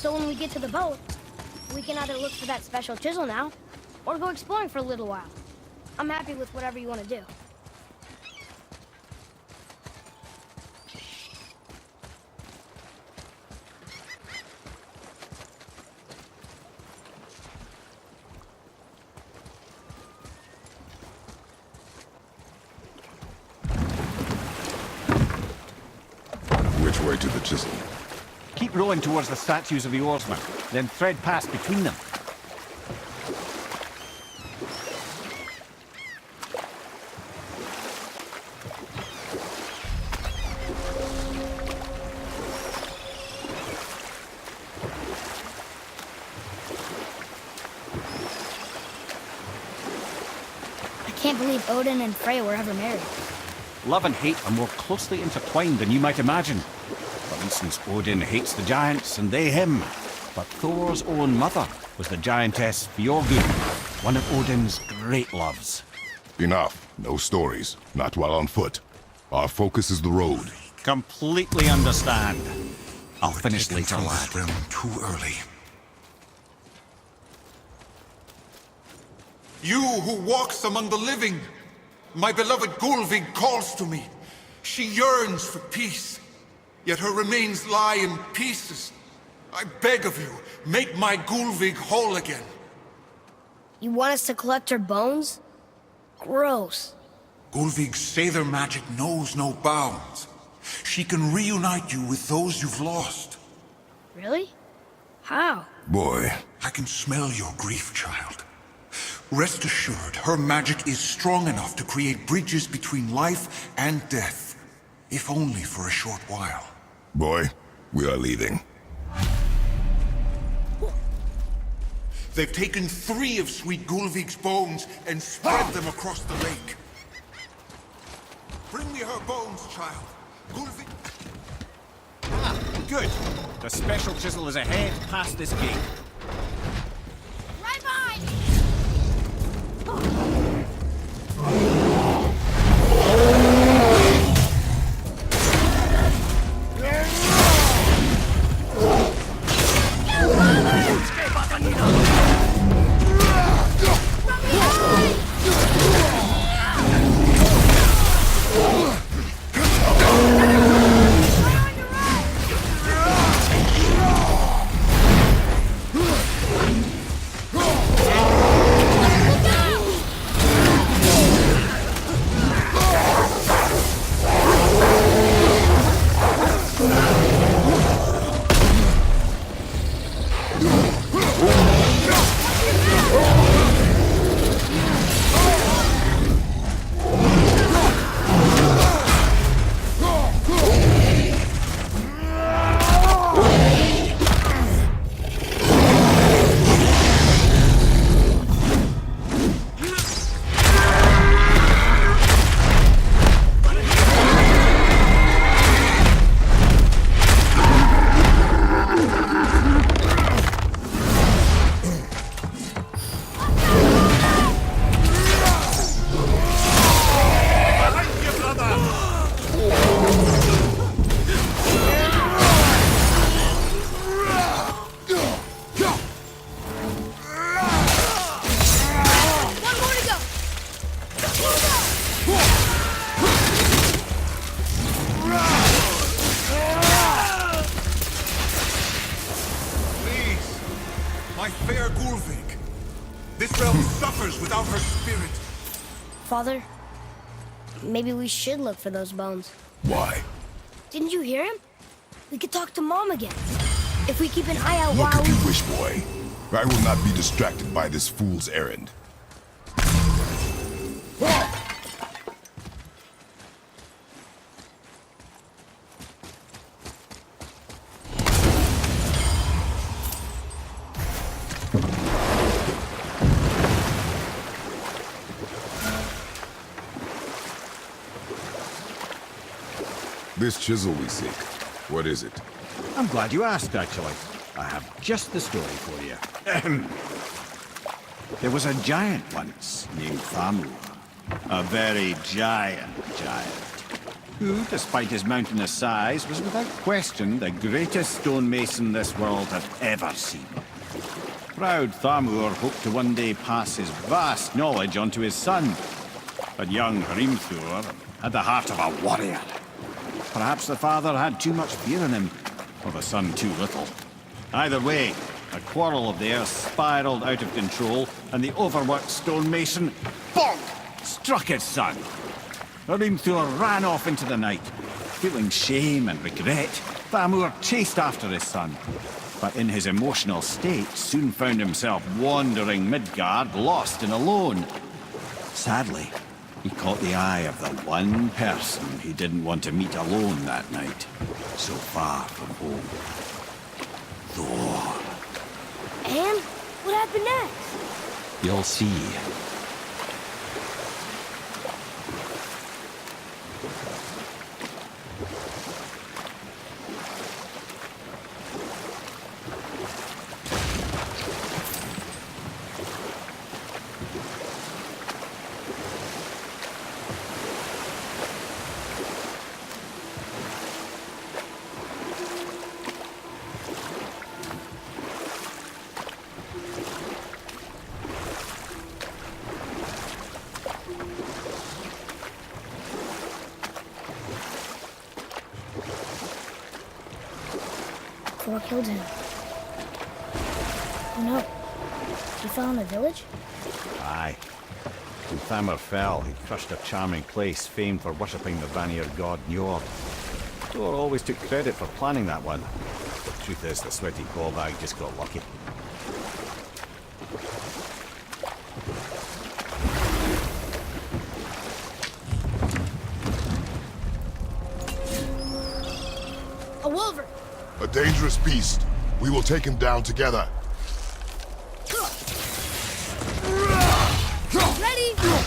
So when we get to the boat, we can either look for that special chisel now, or go exploring for a little while. I'm happy with whatever you want to do. Which way to the chisel? Keep rowing towards the statues of the oarsmen, then thread past between them. I can't believe Odin and Freya were ever married. Love and hate are more closely intertwined than you might imagine. For instance, Odin hates the giants and they him. But Thor's own mother was the giantess Fjorgyn, one of Odin's great loves. Enough. No stories. Not while on foot. Our focus is the road. Completely understand. I'll finish Taken later, from lad. this realm too early. You who walks among the living, my beloved Gulvig calls to me. She yearns for peace, yet her remains lie in pieces. I beg of you, make my Gulvig whole again. You want us to collect her bones? Gross. Gulvig's Sather magic knows no bounds. She can reunite you with those you've lost. Really? How? Boy, I can smell your grief, child. Rest assured, her magic is strong enough to create bridges between life and death, if only for a short while. boy, we are leaving. They've taken 3 of Sweet Gulvig's bones and spread them across the lake. Bring me her bones, child. Gulvig... Good. The special chisel is ahead past this gate. Right behind! My fair Gulvig. This realm suffers without her spirit. Father, maybe we should look for those bones. Why? Didn't you hear him? We could talk to Mom again. If we keep an eye out What while could you wish, boy? I will not be distracted by this fool's errand. This chisel we seek, what is it? I'm glad you asked, actually. I have just the story for you. There was a giant once named Thamur. A very giant. who, despite his mountainous size, was without question the greatest stonemason this world had ever seen. Proud Thamur hoped to one day pass his vast knowledge on to his son. But young Hrimthur had the heart of a warrior. Perhaps the father had too much fear in him, or the son too little. Either way, a quarrel of theirs spiraled out of control, and the overworked stonemason, bonk, struck his son. Hrimthur ran off into the night. Feeling shame and regret, Thamur chased after his son. But in his emotional state, soon found himself wandering Midgard, lost and alone. Sadly, he caught the eye of the one person he didn't want to meet alone that night, so far from home. Thor. And what happened next? You'll see. Thor killed him. Oh no. He fell in the village? Aye. When Thamur fell, he crushed a charming place famed for worshipping the Vanir god Njord. Thor always took credit for planning that one. The truth is, the sweaty ballbag just got lucky. A wolver! A dangerous beast. We will take him down together. Ready? Get up!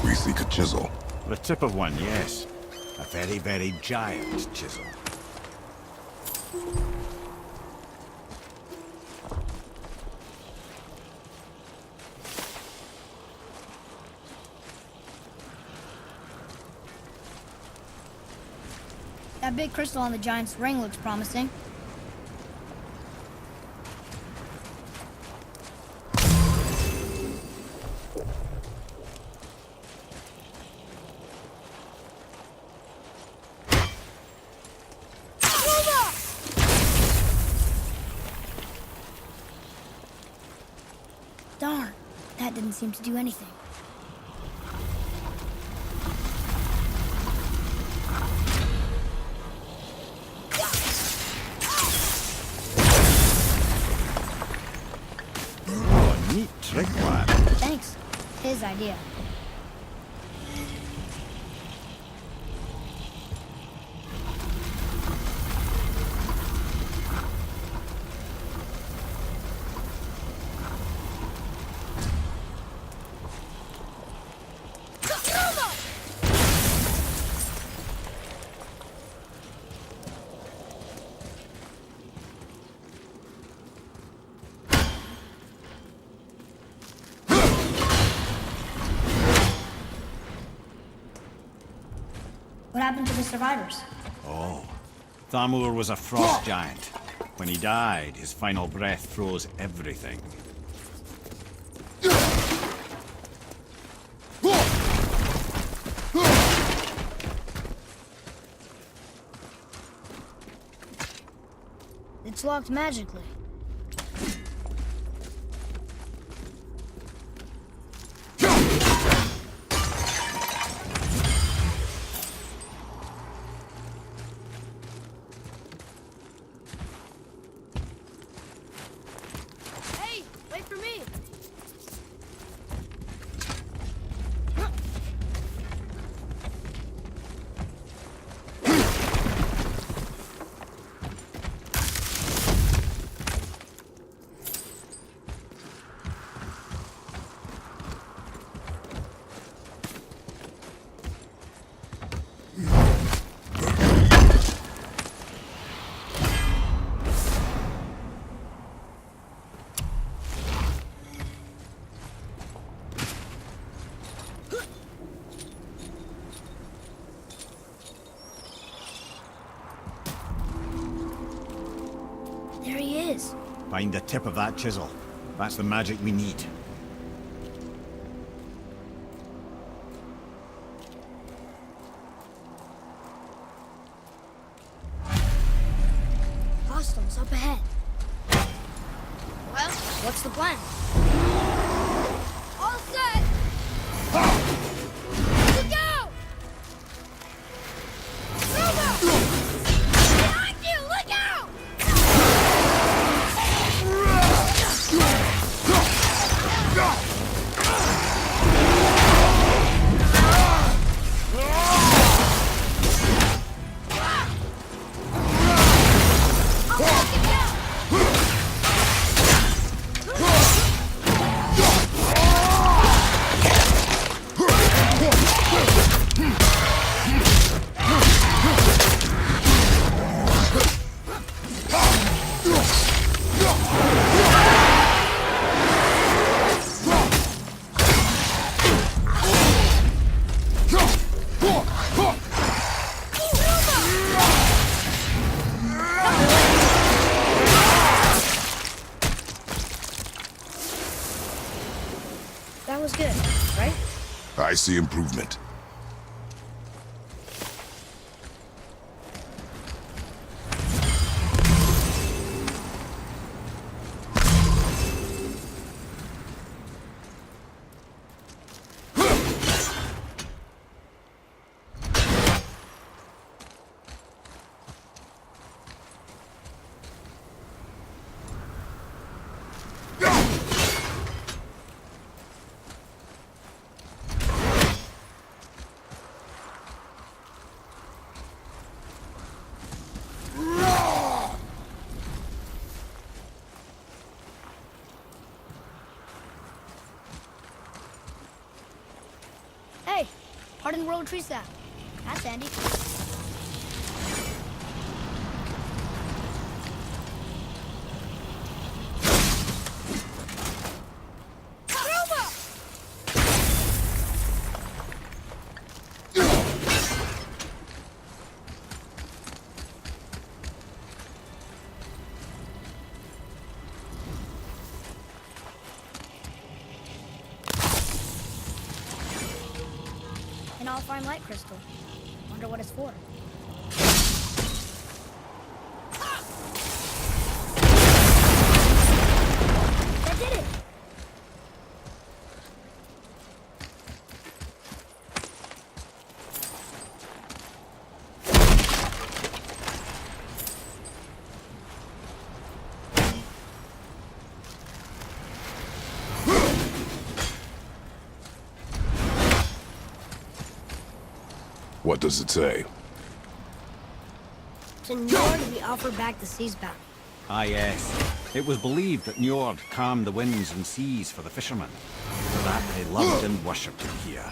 We seek a chisel. The tip of one, yes. A very, very giant chisel. That big crystal on the giant's ring looks promising. Darn, that didn't seem to do anything. Oh, neat trick, lad. Thanks. His idea. happened to the survivors? Oh. Thamur was a frost giant. When he died, his final breath froze everything. It's locked magically. Hey, wait for me. There he is. Find the tip of that chisel. That's the magic we need. Hostiles up ahead. Well, what's the plan? All set! To go! Roma! Behind you! Look out! I'll take it down! That was good, right? I see improvement. Hey, Hardened World Tree Staff. That's handy. An all-fine light crystal. Wonder what it's for. That did it! What does it say? To Njord, we offer back the sea's bounty. Ah, yes. It was believed that Njord calmed the winds and seas for the fishermen. For that, they loved and worshipped him here.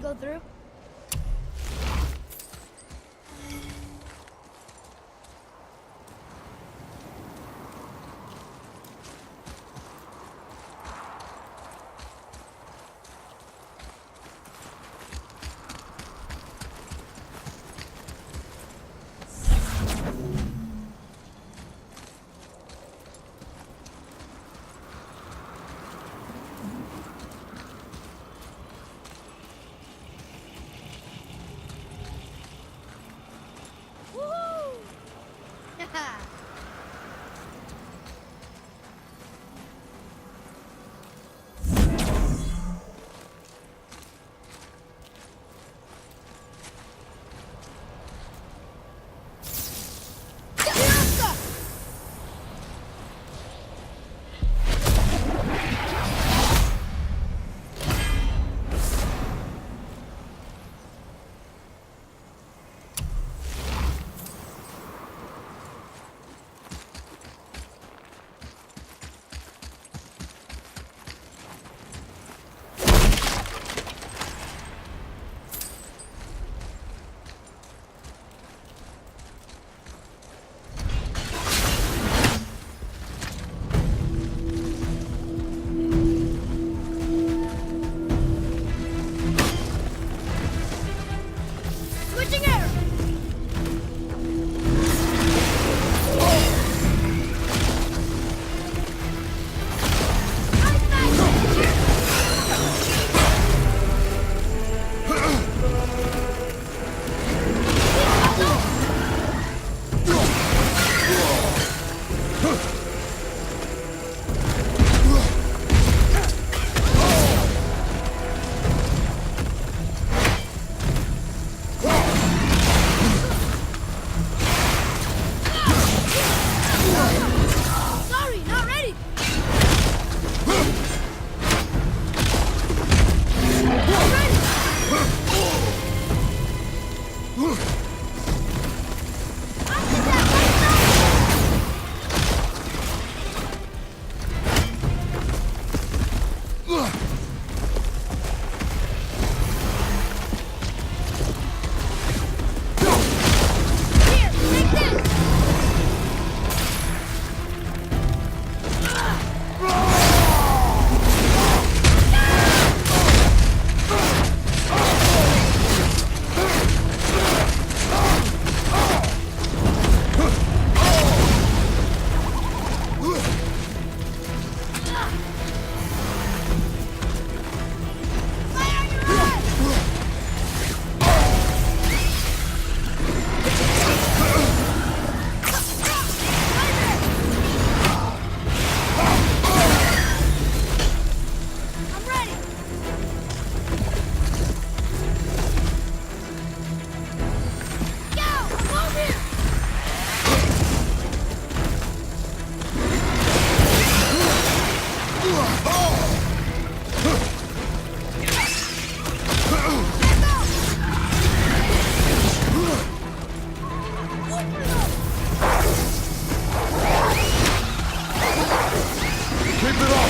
go through? Switching air! Sorry, not ready! Here, take this! Fire on your right! I'm ready! Go! I'm over here! Keep it up!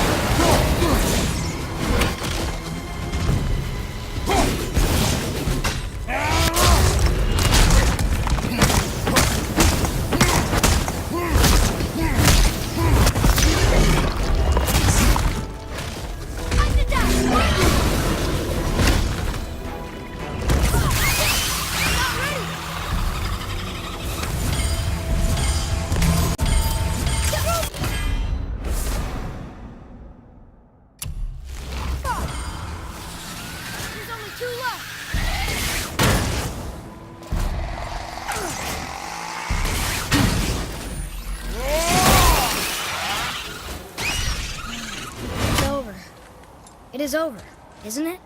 There's only two left! It's over. It is over, isn't it?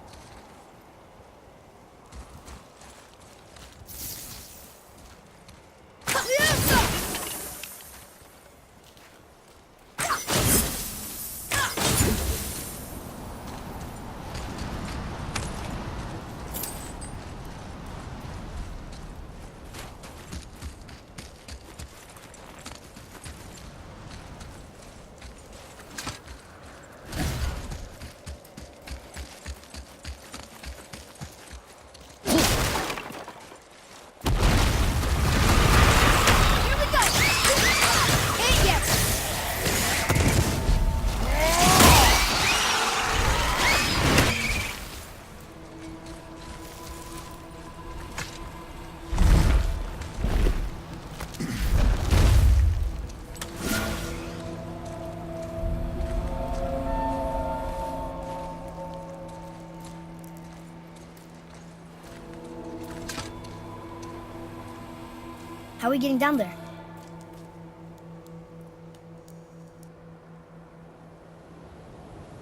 How are we getting down there?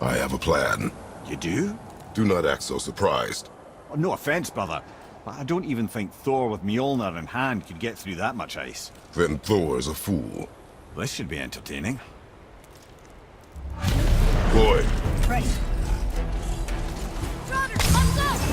I have a plan. You do? Do not act so surprised. Oh, no offense, brother, but I don't even think Thor with Mjolnir in hand could get through that much ice. Then Thor is a fool. This should be entertaining. Boy, Ready. Trotter, let's go!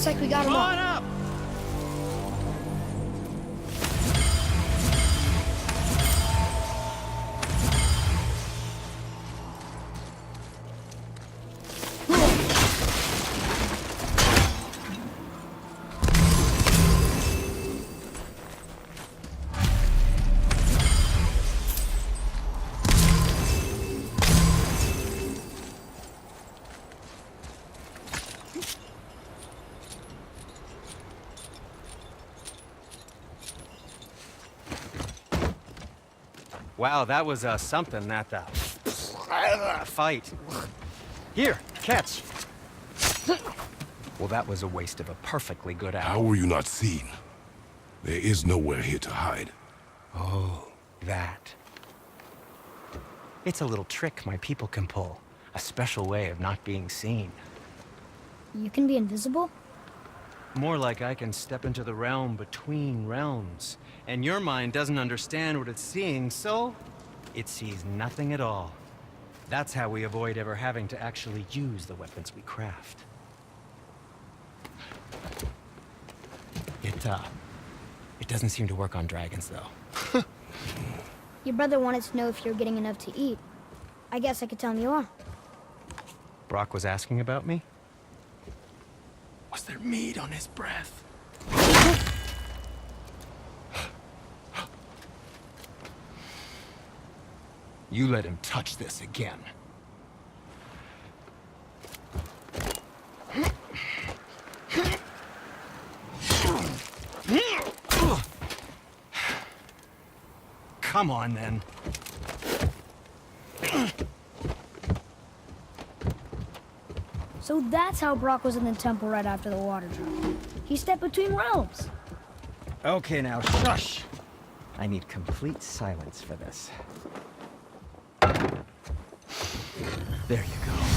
Looks like we got him all. up! Wow, that was something, that fight. Here, catch. Well, that was a waste of a perfectly good how apple. were you not seen? There is nowhere here to hide. Oh, that. It's a little trick my people can pull. A special way of not being seen. You can be invisible? More like I can step into the realm between realms. And your mind doesn't understand what it's seeing, so it sees nothing at all. That's how we avoid ever having to actually use the weapons we craft. It doesn't seem to work on dragons, though. Your brother wanted to know if you're getting enough to eat. I guess I could tell him you are. Brock was asking about me? Was there meat on his breath? You let him touch this again. Come on, then. So that's how Brock was in the temple right after the water drop. He stepped between realms. Okay, now shush! I need complete silence for this. There you go.